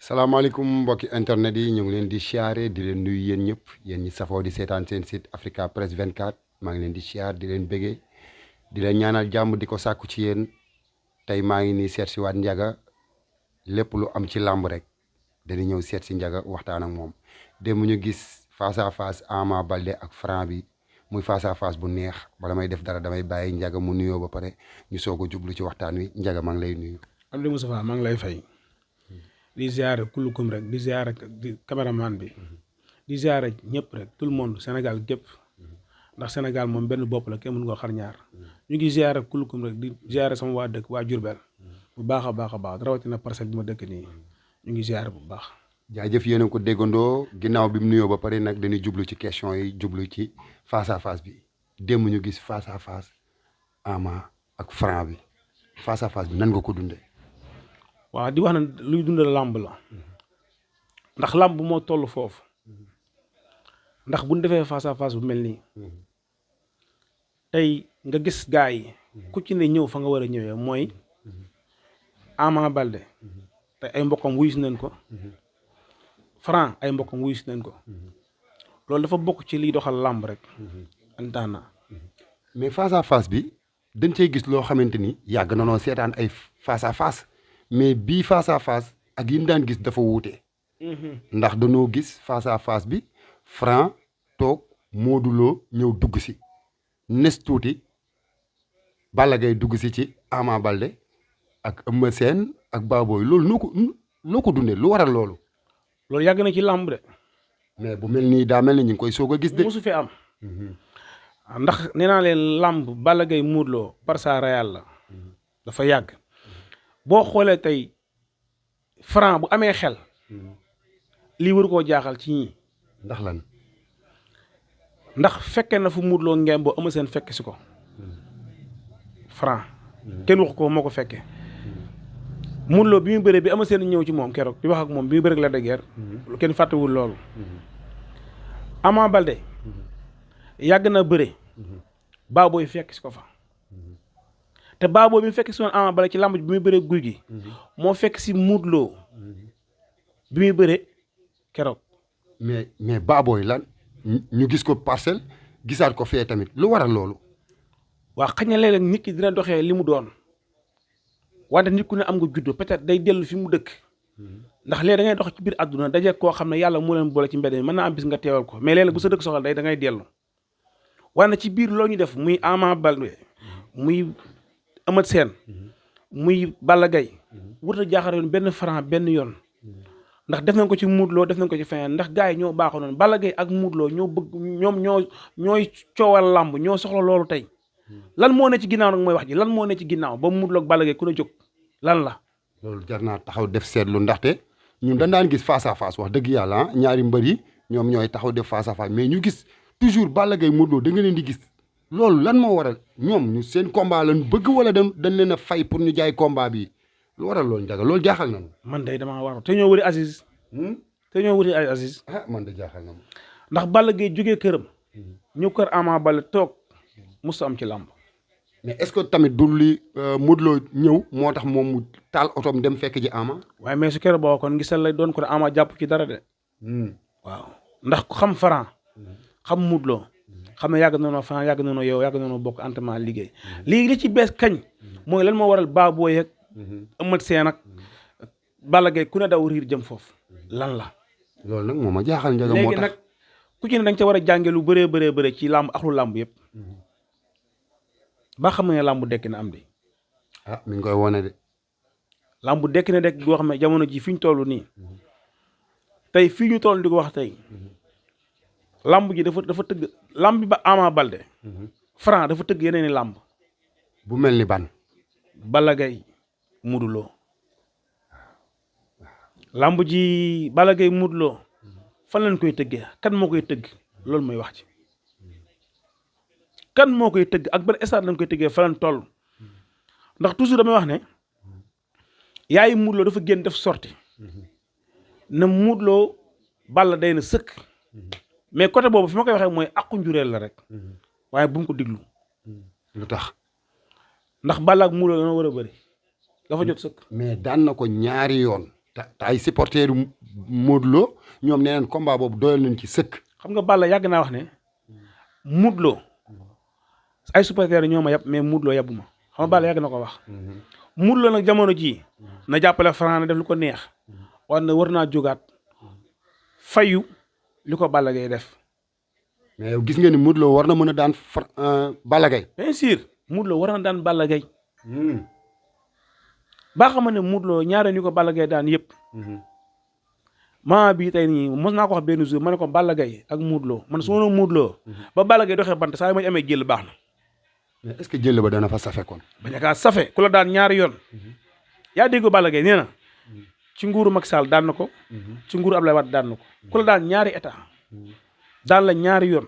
salaamaaleykum mbokki internet yi ñu ngi leen di siyaare di leen nuyu yéen ñëpp yéen ñi safoo di seetaan seen site Africa Press 24 maa ngi leen di siyaar di leen bëggee di leen ñaanal jàmm di ko sàkku ci yéen tey maa ngi nii seet si waat Ndiaga lépp lu am ci làmb rek dañuy ñëw seet si Ndiaga waxtaan ak moom démb ñu gis face à face Ama Baldé ak Franc bi muy face à face bu neex bala may def dara damay bàyyi Ndiaga mu nuyoo ba pare ñu soog a jublu ci waxtaan wi Ndiaga maa ngi lay nuyu. Abdou Moustapha maa ngi lay fay. di ziare kullukum rek di ziare di cameraman bi di ziare ñëpp rek tout le monde Sénégal gépp ndax Sénégal moom benn bopp la kenn mënu ko xar ñaar ñu ngi ziare kullukum rek di ziare sama waa dëkk waa Diourbel bu baax a baax rawatina parcelle bi ma dëkk nii ñu ngi ziare bu baax. jaajëf yéen a ko déggandoo ginnaaw bi mu nuyoo ba pare nag dañuy jublu ci question yi jublu ci face à face bi démb ñu gis face à face Ama ak Franc bi face à face bi nan nga ko dundee. waaw di wax na luy dundal làmb la ndax làmb moo toll foofu ndax bu ñu defee face à face bu mel nii tey nga gis gaa yi ku ci ne ñëw fa nga war a ñëwee mooy Ama Baldé te ay mbokkam wuyu si nañ ko Franc ay mbokkam wuyu si nañ ko loolu dafa bokk ci liy doxal làmb rek antaana mais face à face bi dañ cey gis loo xamante ni yàgg na noo seetaan ay face à face mais bii face à face ak yi ñu daan gis dafa wuute. ndax dañoo gis face à face bi Franc toog Modou Lo ñëw dugg si nes tuuti Balla Gaye dugg si ci Ama Baldé ak Eumeu Sène ak Baboy loolu noo ko dundee lu waral loolu. loolu yàgg na ci làmb de. mais bu mel nii daa mel ni ñu ngi koy soog a gis de. mosu fi am. ndax nee naa leen làmb Balla Gaye Modou Lo par sa réal la dafa yàgg. boo xoolee tey Franc bu amee xel lii waru koo jaaxal ci ñii. ndax lan. ndax fekke na fu Modou Lo ngeen boo Eumeu Sène fekk si ko Franc kenn wax ko moo ko fekkee Modou Lo bi muy bëree bi Eumeu Sène ñëw ci moom keroog di wax ak moom bi muy bëri la de guerre kenn fàttewul loolu. Ama Baldé yàgg na bëre Baboy fekk si ko fa. te Baboy bi mu fekk si woon Ama Baldé ci làmb bi muy bëree guy gi moo fekk si Modou Lo bi muy bëree keroog. mais Baboy lan ñu gis ko parcelle gisaat ko fee tamit lu waral loolu. waa xëy na léeg-léeg nit ki dina doxee li mu doon wante nit ku ne am nga juddu peut-être day dellu fi mu dëkk ndax léegi da ngay dox ci biir àdduna daje koo xam ne yàlla moo leen boole ci mbedd mi mën naa am bis nga teewal ko mais léeg-léeg bu sa dëkk soxla da ngay dellu wante ci biir loolu ñu def muy Ama Baldé muy Eumeu Sène muy Balla Gaye wut a jaaxal yoon benn Franc benn yoon ndax def nañ ko ci Modou Lo def nañ ko ci feneen ndax gars yi ñoo baaxoo noonu Balla Gaye ak Modou Lo ñoo bëgg ñooy coowal làmb ñoo soxla loolu tey lan moo ne ci ginnaaw nag mooy wax ji lan moo ne ci ginnaaw ba Modou Lo ak Balla Gaye ku ne jóg lan la. loolu jar naa taxaw def seetlu ndaxte ñun dañ daan gis face à face wax dëgg yàlla ñaari mbër yi ñoom ñooy taxaw def face à face mais ñu gis toujours Balla Gaye Modou Lo da nga leen di gis. loolu lan moo waral ñoom ñu seen combat lañ bëgg wala dañ leen a fay pour ñu jaay combat bi lu waral loolu Ndiaga loolu jaaxal na ma. man day damaa war te ñoo wëri Aziz. Aziz. man de jaaxal na ma. ndax Balla Gaye jógee këram. ñëw kër Ama Baldé toog musu am ci làmb. mais est-ce que tamit du li Modou Lo ñëw moo tax moom mu taal otoom dem fekk ji Ama. waaye mais su keroog boo kon gisal lay doon ko ne Ama jàpp ci dara de. waaw ndax ku xam Franc xam Modou Lo xam ne yàgg nañoo Franc yàgg nañoo yow yàgg nañoo bokk entraînement liggéey léegi li ci bees kañ mooy lan moo waral Baboy ak Eumeu Sène ak Balla Gaye ku ne daw riir jëm foofu lan la. loolu nag moom a jaaxal Ndiaga moo tax léegi nag ku ci ne da nga ca war a jànge lu bëree ci làmb ak lu làmb yëpp ba xam ne làmb dekki na am de. mi ngi koy wone de. làmb dekki na dekk goo xam ne jamono ji fi ñu toll nii tey fii ñu toll di ko wax tey. lamb ji dafa tëgg lamb bi ba Ama Baldé Franc dafa tëgg yeneen i lamb bu mel ni ban. Balla Gaye Modou Lo lamb ji Balla Gaye Modou Lo fan lañ koy tëggee kan moo koy tëgg loolu mooy wax ci kan moo koy tëgg ak ban stade lañ koy tëggee fan lañ toll ndax toujours damay wax ne yaayi Modou Lo dafa génn def sorti na Modou Lo Balla day na sëkk mais côté boobu fi ma koy waxee mooy àqu njureel la rek waaye bu mu ko diglu. lu tax. ndax Balla ak Modou Lo dana war a bëri dafa jot sëkk. mais daan na ko ñaari yoon te ay supporters Modou Lo ñoom nee nañ combat boobu doyal nañ ci sëkk. xam nga Balla yàgg naa wax ne Modou Lo ay supporters ñoo ma yab mais Modou Lo yabu ma xam nga Balla yàgg na ko wax. Modou Lo nag jamono jii na jàppale Franc na def lu ko neex waaye na war naa jógaat fayu li ko Balla Gaye def. mais yow gis nga ni Modou Lo war na mën a daan Balla Gaye. bien sûr Modou Lo war na daan Balla Gaye. baa xam ne Modou Lo ñaare ñu ko Balla Gaye daan yëpp. maa bii tey nii mos naa ko wax benn jour ma ne ko Balla Gaye ak Modou Lo man su ma doon Modou Lo ba Balla Gaye doxee bant saa yu ma amee jël baax na. mais est-ce que jël ba dana fa safe kon. bañ a kaa safe ku la daan ñaari yoon. yaa dégg Balla Gaye nee na ci nguuru Macky Sall daan na ko. ci nguuru Abdoulaye Wade daan na ko ku la daan ñaari état. daan la ñaari yoon.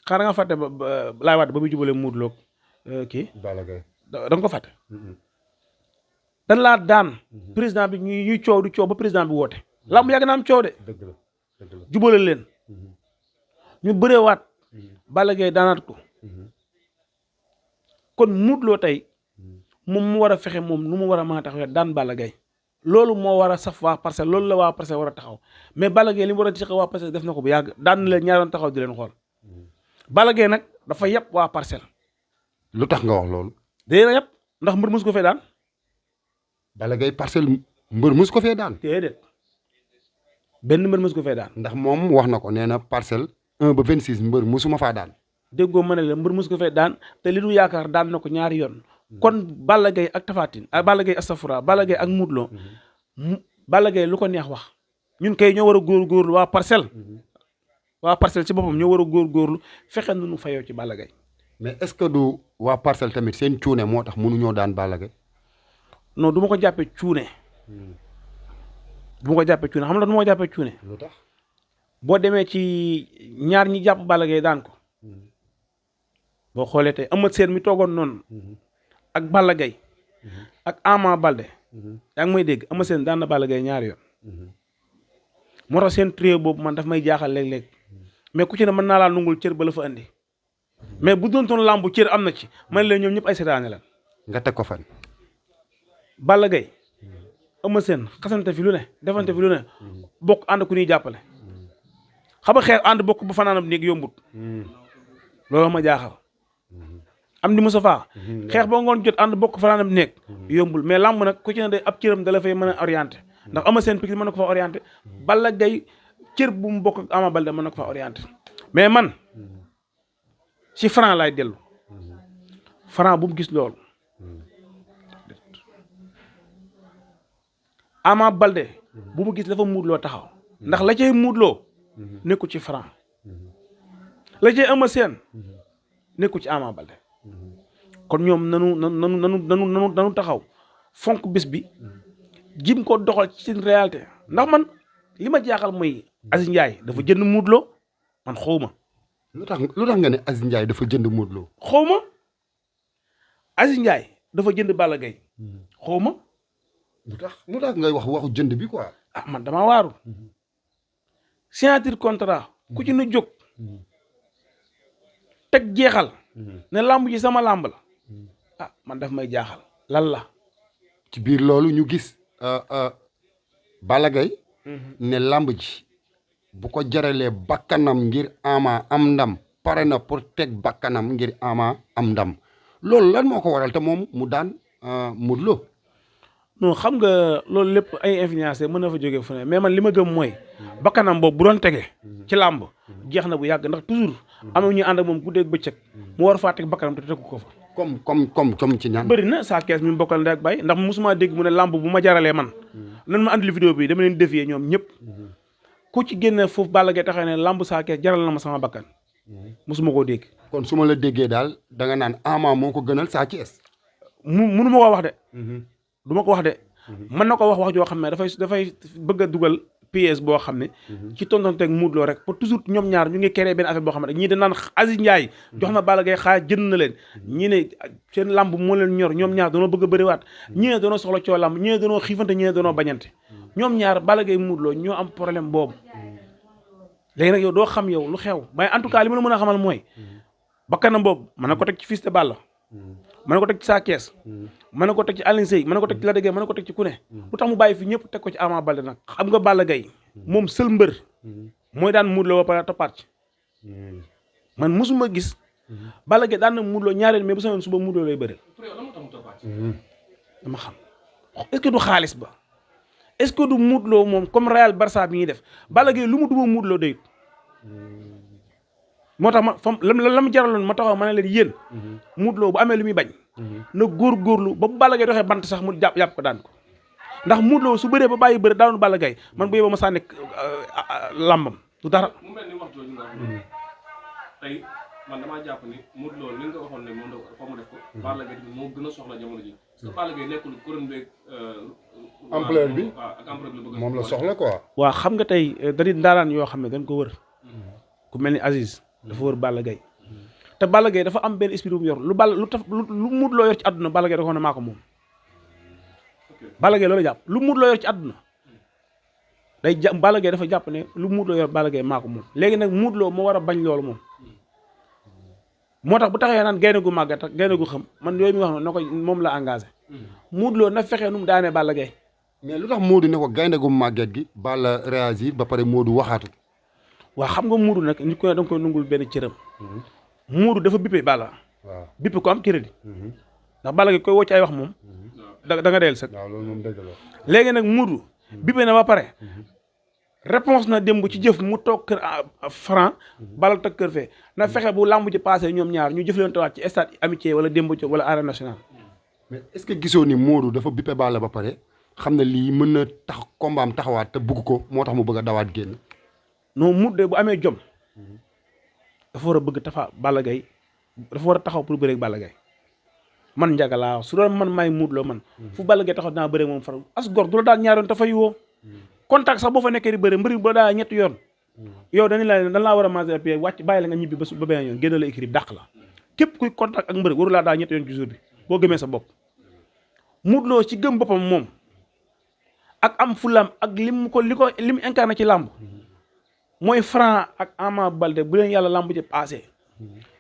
xaaral nga fàtte ba Abdoulaye Wade ba muy jubale Modou Lo kii. Balla Gaye da nga ko fàtte. dan laa daan. président bi ñuy coow du coow ba président bi woote. lamb yàgg na am coow de. dëgg la dëgg la jubale leen. ñu bëreewaat. Balla Gaye daanaat ko. kon Modou Lo tey moom mu war a fexe moom nu mu war a mën a taxawee daan Balla Gaye loolu moo war a saf waa Parcelles loolu la waa Parcelles war a taxaw mais Balla Gaye li mu war a ci waa Parcelles def na ko bu yàgg daan na leen ñaari yoon taxaw di leen xool Balla Gaye nag dafa yàpp waa Parcelles. lu tax nga wax loolu. day na yàpp ndax mbër mus ko fee daan. Balla Gaye Parcelles mbër mus ko fee daan. déedéet benn mbër mus ko fee daan. ndax moom wax na ko nee na Parcelles 1 ba 26 mbër musuma faa daan. déggoo ma ne la mbër mus ko fee daan te li du yaakaar daan na ko ñaari yoon kon Balla Gaye ak Tapha Tine ak Balla Gaye astafura Balla Gaye ak Modou Lo Balla Gaye lu ko neex wax ñun kay ñoo war a góorgóorlu waa Parcelles ci boppam ñoo war a góorgóorlu fexe nu nu fayoo ci Balla Gaye. mais est-ce que du waa Parcelles tamit seen cuune moo tax mënuñoo daan Balla Gaye. non du ma ko jàppee cuune. du ma ko jàppee cuune xam nga du ma ko jàppee cuune. lu tax boo demee ci ñaar ñi jàpp Balla Gaye daan ko. boo xoolee tey Eumeu Sène mi toogoon noonu. ak Balla Gaye ak Ama Baldé. yaa ngi may dégg Eumeu Sène daan na Balla Gaye ñaari yoon. moo tax seen trio boobu man daf may jaaxal léeg-léeg mais ku ci ne mën naa laa nungul cër ba la fa andi mais bu doon toon làmbu cër am na ci man leen ñoom ñëpp ay seetaane la. nga teg ko fan. Balla Gaye Eumeu Sène xasante fi lu ne defante fi lu ne bokk ànd ku ñuy jàppale xam nga xeex ànd bokk bu fanaanam néeg yombut loolu ma jaaxal. am di Moustapha xeex ba ngoon jot ànd bokk fanaanam néeg yombul mais làmb nag ku ci ne day ab cëram dala fay mën a orienté ndax Eumeu Sène Pikine mën na ko fa orienté Balla Gaye cër bu mu bokk ak Ama Baldé mën na ko fa orienté mais man ci Franc laay dellu Franc bu mu gis loolu Ama Baldé bu mu gis la fa Modou Lo taxaw ndax la cay Modou Lo nekku ci Franc la cay Eumeu Sène nekku ci Ama Baldé kon ñoom nanu taxaw fonk bés bi jim ko doxal ci seen réalité ndax man li ma jaaxal mooy Aziz Ndiaye dafa jënd Modou Lo man xaw ma. lu tax nga ne Aziz Ndiaye dafa jënd Modou Lo. xaw ma Aziz Ndiaye dafa jënd Balla Gaye xaw ma. lu tax ngay wax waxu jënd bi quoi. ah man damaa waaru. signature contrat ku ci nu jóg teg jeexal. ne làmb ji sama làmb la. ah man daf may jaaxal lan la. ci biir loolu ñu gis Balla Gaye ne làmb ji bu ko jaralee bakkanam ngir Ama am ndam pare na pour teg bakkanam ngir Ama am ndam loolu lan moo ko waral te moom mu daan Modou Lo. non xam nga loolu lépp ay influence mën na fa jógee fu ne mais man li ma gëm mooy bakkanam boobu bu doon tege ci làmb jeex na bu yàgg ndax toujours am na ñuy ànd ak moom guddeeg bëccëg mu war faa teg bakkanam te tegu ko fa. comme ci ñaan. bëri na saa kees mi bokkal ndey ak bay ndax mosuma dégg mu ne làmb bu ma jaralee man nan ma andil vidéo bi dama leen défier ñoom ñëpp ku ci génne foofu Balla Gaye taxaw ne làmb saa kees jaral na ma sama bakkan mosuma koo dégg. kon su ma la déggee daal da nga naan Ama moo ko gënal Sa Thiès. munu ma koo wax de. du ma ko wax de. mën na ko wax joo xam ne dafay bëgg a dugal pièce boo xam ne. ci tontonteeg Modou Lo rek pour toujours ñoom ñaar ñu ngi créé benn affaire boo xam ne ñii dañ naan Aziz Ndiaye jox na Balla Gaye xaar jënd na leen ñii ne seen lamb moo leen ñor ñoom ñaar danoo bëgg a bëriwaat ñii ne danoo soxla coo lamb ñii ne danoo xiifante ñii ne danoo bañante ñoom ñaar Balla Gaye Modou Lo ñoo am problème boobu léegi nag yow doo xam yow lu xew mais en tout cas li ma la mën a xamal mooy bakkanam boobu mën na ko teg ci Fils de Balla mën na ko teg ci Sa Thiès mën na ko teg ci Alioune Seye mën na ko teg ci Lac de Guiers mën na ko teg ci ku ne lu tax mu bàyyi fi ñëpp teg ko ci Ama Baldé nag xam nga Balla Gaye moom seul mbër mooy daan Modou Lo ba pare toppaat ci man mosuma gis Balla Gaye daan na Modou Lo ñaareel mais bu sañoon suba Modou Lo lay bëre dama xam est-ce que du xaalis ba est-ce que du Modou Lo moom comme Real Barça bi ñuy def Balla Gaye lu mu duma Modou Lo doyut moo tax ma fam la mu jaraloon ma taxaw ma ne leen yéen Modou Lo bu amee lu muy bañ na góorgóorlu ba bu Balla Gaye doxee bant sax mu jàpp ko daan ko ndax Modou Lo su bëree ba bàyyi bëre daanu Balla Gaye man bu yeboo ma sànni làmbam du dara. mu mel ni wax jooju nga wax tey man damaa jàpp ni Modou Lo li nga waxoon ne moom dafa mu def ko Balla Gaye moo gën a soxla jamono ji parce que Balla Gaye nekkul couronne beeg ampleur bi ak ampleur bi moom la soxla quoi. waaw xam nga tey dari ndaaraan yoo xam ne dañ ko wër ku mel ni Aziz dafa wër Balla Gaye te Balla Gaye dafa am benn esprit bu mu yor lu Modou Lo yor ci àdduna Balla Gaye dafa ne maa ko moom Balla Gaye loolu jàpp lu Modou Lo yor ci àdduna day jàpp Balla Gaye dafa jàpp ne lu Modou Lo yor Balla Gaye maa ko moom léegi nag Modou Lo moo war a bañ loolu moom moo tax bu taxee naan gaynde gu màggat ak gaynde gu xam man yooyu mi wax na ko moom la engagé Modou Lo na fexee nu mu daanee Balla Gaye mais lu tax Modou ne ko gaynde gu màgget gi Balla réagir ba pare Modou waxaatu. waaw xam nga Modou nag nit ko ne da nga koy nungul benn cëram Modou dafa bippe Balla waaw bippe ko am crédit ndax Balla Gaye koy wocc ay wax moom da nga deel sëg waaw loolu moom dëgg la. léegi nag Modou bippe na ba pare réponse na démb ci jëf mu toog kër franc Balla toog kër fee na fexe bu làmb ji passé ñoom ñaar ñu jëflantewaat ci stade amitié wala démb ci wala arène nationale. mais est-ce que gisoo ni Modou dafa bippe Balla ba pare xam ne lii mën na tax combat am taxawaat te bugg ko moo tax mu bëgg a dawaat génn. non Modou de bu amee jom dafa war a bëgg Balla Gaye dafa war a taxaw pour bëreeg Balla Gaye man Ndiaga laa wax su doon man may Modou Lo man fu Balla Gaye taxaw dinaa bëreeg moom faral as gor du la daal ñaar yoon te fay woo contact sax boo fa nekkee di bëre mbëri bu la daal ñetti yoon yow dañu laa war a manger à pied wàcc bàyyi la nga ñibbi ba beneen yoon génn la écrit dàq la képp kuy contact ak mbëri waru laa daal ñetti yoon ci jour bi boo gëmee sa bopp Modou Lo ci gëm boppam moom ak am fulam ak li mu incarné ci làmb mooy Franc ak Ama Baldé bu leen yàlla làmb ci passé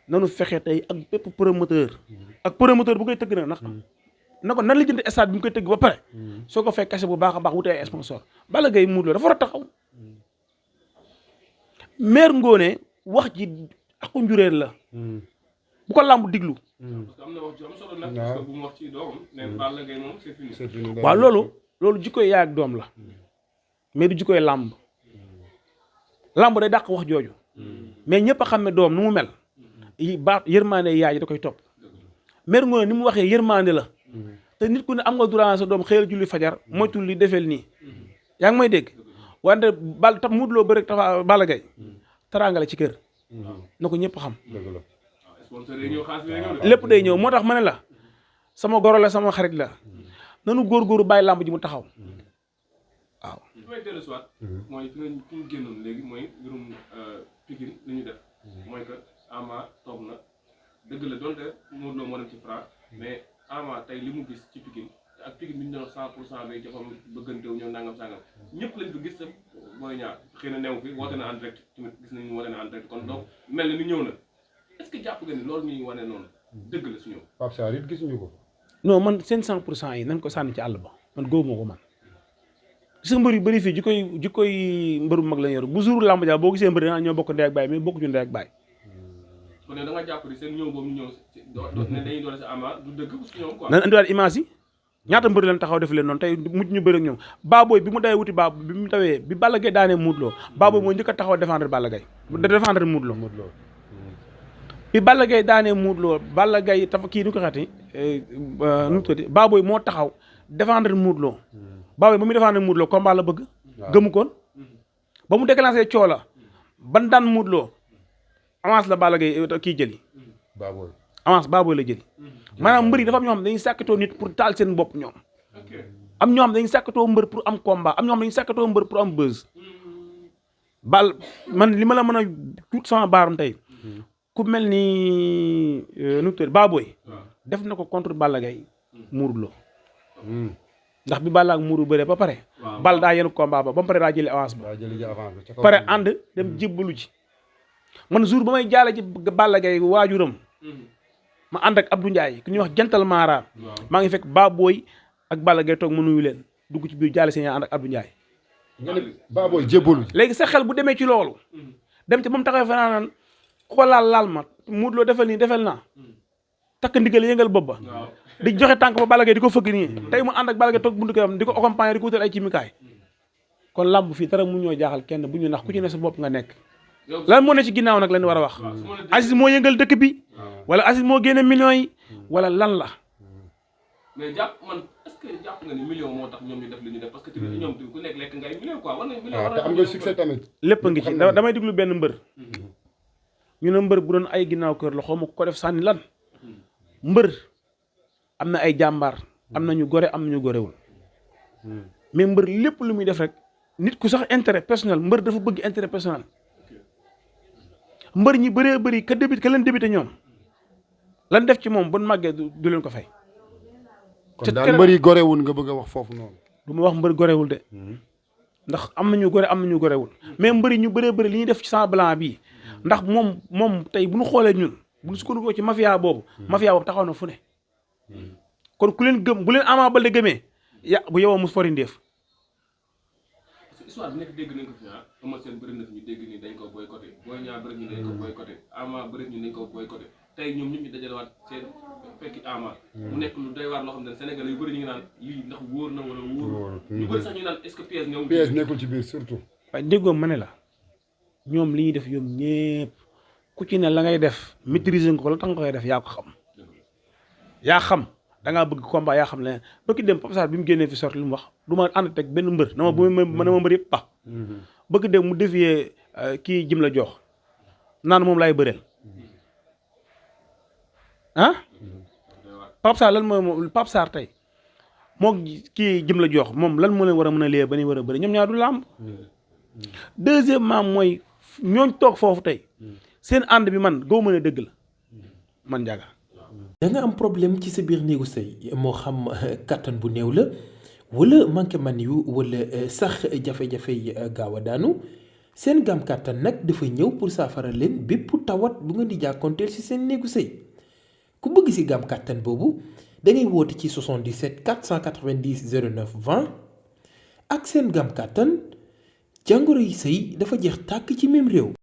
nanu fexe tey ak bépp promoteur bu koy tëgg na ko nan la jënd stade bi mu koy tëgg ba pare soo ko fekk kase bu baax a baax wutee ay sponsor Balla Gaye Modou Lo dafa war a taxaw maire Ngoné wax ji aku njuréer la bu ko làmb diglu parce que am na wax ju am solo nag parce que bu mu wax ci doomam ne Balla Gaye moom c'est fini. waaw loolu jikkoy yaay ak doom la mais du jikkoy làmb làmb day dàq wax jooju mais ñëpp a xam ne doom nu mu mel yërmande yaay ji da koy topp maire Ngoné ni mu waxee yërmande la te nit ku ne am nga droit sa doom xëyal julli fajar moytul li defeel nii yaa ngi may dégg wante tam Modou Lo bëre tafa Balla Gaye teraanga la ci kër na ko ñëpp xam lépp day ñëw moo tax ma ne la sama goro la sama xarit la nanu góorgóoru bàyyi làmb ji mu taxaw waaw li may dellu si waat mooy fi ñu génnoon léegi mooy mbirum Pikine li ñu def mooy que Ama toog na dëgg la donte Modou Lo moo dem ci Franc mais Ama tey li mu gis ci Pikine ak Pikine bi ñu doon 100% bay jafam bëggantewu ñëw nangam sangam ñëpp lañ ko gis sa Boy Niang xëy na new fi woote na en direct tamit gis nañu woote na en direct kon donc mel na ni ñëw na est-ce que jàpp nga ni loolu ñuy wane noonu dëgg la su ñëw Pape Sarr it gisuñu ko. non man seen 100% yi nañ ko sànni ci àll ba man góobu ma ko man gis nga mbër yu bëri fii jikkoy mbëru mag lañ yor bu jour làmb ja boo gisee mbëri danaa ñoo bokk ndey ak baay mais bokkuñu ndey ak baay. kon da nga jàpp ni seen ñëw boobu ñu ñëw ne dañuy doole si Ama du dëgg su ñoom quoi. nan indiwaat image yi ñaata mbëri leen taxaw def leen noonu tey mujj ñu bëri ak ñoom Baboy bi mu dawee wuti bi mu tawee bi Balla Gaye daanee Modou Lo Baboy moo njëkk a taxaw défendre Balla Gaye défendre Modou Lo bi Balla Gaye daanee Modou Lo Balla Gaye tafa kii nu ko xati nu ko Baboy moo taxaw défendre Modou Lo Baboy ba muy défendre Modou Lo combat la bëgg gëmu koon ba mu déclenché coola ban daan Modou Lo avance la Balla Gaye kii jëli avance Baboy la jëli maanaam mbër yi dafa am ñoo xam dañuy sàkkatoo nit pour taal seen bopp ñoom am ñoo xam dañuy sàkkatoo mbër pour am combat am ñoo xam dañuy sàkkatoo mbër pour am buzz man li ma la mën a tuut sama baaram tey ku mel ni nu tudd Baboy def na ko contre Balla Gaye Modou Lo ndax bi Balla ak Modou bëree ba pare Balla daa yenu combat ba mu pare daa jëli avance ba pare ànd dem jébbalu ji man jour ba may jaale ci Balla Gaye waajuram ma ànd ak Abdou Ndiaye ku ñuy wax jantal Mara maa ngi fekk Baboy ak Balla Gaye toog ma nuyu leen dugg ci biir jaale seen ànd ak Abdou Ndiaye. nga ne Baboy jébbalu. léegi sa xel bu demee ci loolu dem ci moom taxawee fa naan xoolaal laal ma Modou Lo defal nii defal naa takk ndigal yëngal bopp ba di joxe tànk ba Balla Gaye di ko fëgg nii tey mu ànd ak Balla Gaye toog buntu këram di ko accompagner di ko wutal ay cimikaay kon làmb fii dara mu ñoo jaaxal kenn bu ñu nax ku ci ne sa bopp nga nekk lan moo ne ci ginnaaw nag lañ war a wax Aziz moo yëngal dëkk bi wala Aziz moo génne millions yi wala lan la. mais jàpp man est-ce que jàpp nga ni million moo tax ñoom ñu def li ñu def parce que tamit ñoom tamit ku nekk lekk ngay million quoi war nañ million. waaw te am nga succès tamit. lépp a ngi ci damay déglu benn mbër ñu ne mbër bu doon ay ginnaaw kër la xaw ma ko def sànni lan mbër am na ay jàmbaar am na ñu gore am na ñu gorewul mais mbër lépp lu muy def rek nit ku sax intérêt personnel mbër dafa bëgg intérêt personnel mbër ñi bëree bëri ka leen débuté ñoom lan def ci moom bon màggee du leen ko fay. kon daal mbër yi gorewul nga bëgg a wax foofu noonu. du ma wax mbër gorewul de ndax am na ñu gore am na ñu gorewul mais mbër yi ñu bëree bëri li ñuy def ci sang blanc bii ndax moom tey bu ñu xoolee ñun bu ñu sukkandikoo ci mafia boobu taxaw na fu ne kon ku leen gëm bu leen Ama Baldé gëmee bu yowoo mus fori ndéef. parce que histoire bi nekk dégg nañ ko fi Eumeu Sène bëri na fi ñu dégg ni dañ ko boycotté Boy Niang bëri ñu dañ ko boycotté Ama bëri ñu dañ ko boycotté tey ñoom ñëpp ñu dajalewaat seen fekki Ama mu nekk lu doy waar loo xam ne Sénégalais yu bëri ñu ngi naan lii ndax wóor na wala wóor ñu bëri sax ñu naan est-ce que pièce ñëw pièce nekkul ci biir surtout. waaye déggoo ma ne la ñoom li ñuy def ñoom ñëpp ku ci ne la ngay def maîtriser nga ko la tax nga koy def yaa ko xam yaa xam da ngaa bëgg combat yaa xam ne ba ki dem Pape Sarr bi mu génnee fi sorti lu mu wax du ma ànd teg benn mbër na ma mbër yëpp bëgg dem mu défier kii jëm la jox naan moom laay bëreel Pape Sarr lan mooy Pape Sarr tey moo kii jëm la jox moom lan moo leen war a mën a lee ba ni war a bëri ñoom ñaar du làmb. Deuxièmement mooy ñooñ toog foofu tey seen ànd bi man goo mën a dëgg la man Ndiaga. da nga am problème ci sa biir néegu sëy moo xam kattan bu néew la wala manqué man yu wala sax jafe-jafe yi gaaw a daanu seen gaam kattan nag dafa ñëw pour saafara leen bépp tawat bu nga di jàkkoonteel ci seen néegu sëy ku bëgg ci gaam kattan boobu da ngay woote ci 77 490 09 20 ak seen gaam kattan jàngoro yi sëy dafa jeex tàkk ci même réew.